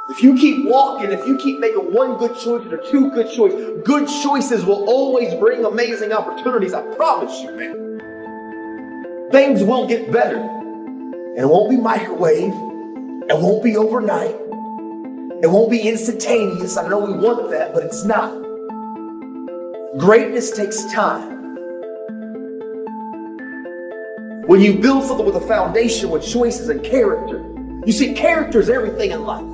If you keep walking, if you keep making one good choice or two good choices will always bring amazing opportunities. I promise you, man. Things will get better. And it won't be microwave. It won't be overnight. It won't be instantaneous. I know we want that, but it's not. Greatness takes time. When you build something with a foundation, with choices and character, you see, character is everything in life.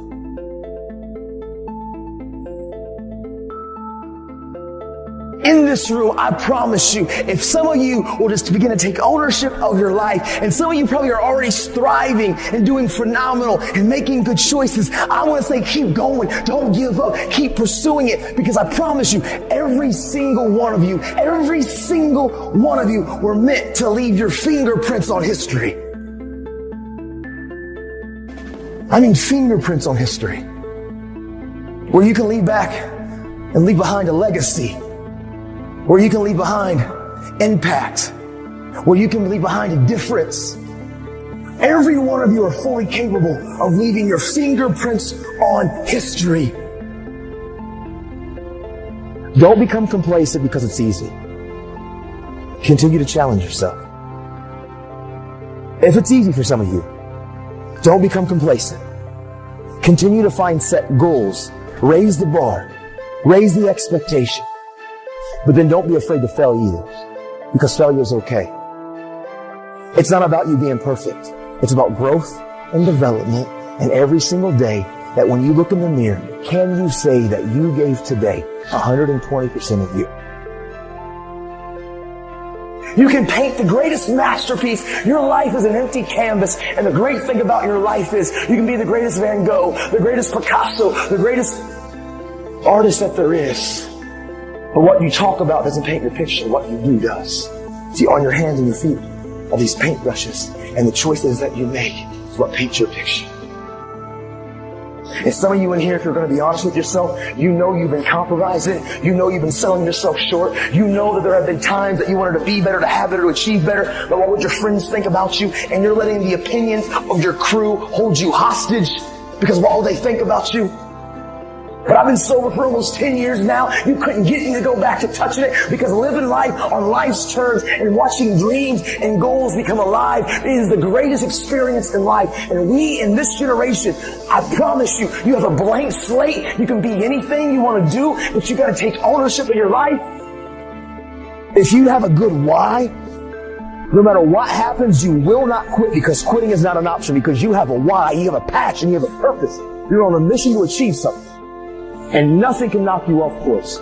In this room, I promise you, if some of you will just begin to take ownership of your life, and some of you probably are already thriving and doing phenomenal and making good choices, I want to say keep going. Don't give up. Keep pursuing it, because I promise you, every single one of you were meant to leave your fingerprints on history. I mean fingerprints on history. Where you can leave back and leave behind a legacy. Where you can leave behind impact, where you can leave behind a difference. Every one of you are fully capable of leaving your fingerprints on history. Don't become complacent because it's easy. Continue to challenge yourself. If it's easy for some of you, don't become complacent. Continue to find set goals, raise the bar, raise the expectation. But then don't be afraid to fail either, because failure is okay. It's not about you being perfect. It's about growth and development, and every single day that when you look in the mirror, can you say that you gave today 120% of you? You can paint the greatest masterpiece. Your life is an empty canvas, and the great thing about your life is you can be the greatest Van Gogh, the greatest Picasso, the greatest artist that there is. But what you talk about doesn't paint your picture. What you do does. See, on your hands and your feet are these paintbrushes, and the choices that you make is what paints your picture. And some of you in here, if you're going to be honest with yourself, you know you've been compromising. You know you've been selling yourself short. You know that there have been times that you wanted to be better, to have better, to achieve better. But what would your friends think about you? And you're letting the opinions of your crew hold you hostage because what will they think about you? But I've been sober for almost 10 years now. You couldn't get me to go back to touching it, because living life on life's terms and watching dreams and goals become alive is the greatest experience in life. And we in this generation, I promise you, you have a blank slate. You can be anything you want to do, but you got to take ownership of your life. If you have a good why, no matter what happens, you will not quit, because quitting is not an option, because you have a why, you have a passion, you have a purpose. You're on a mission to achieve something. And nothing can knock you off course.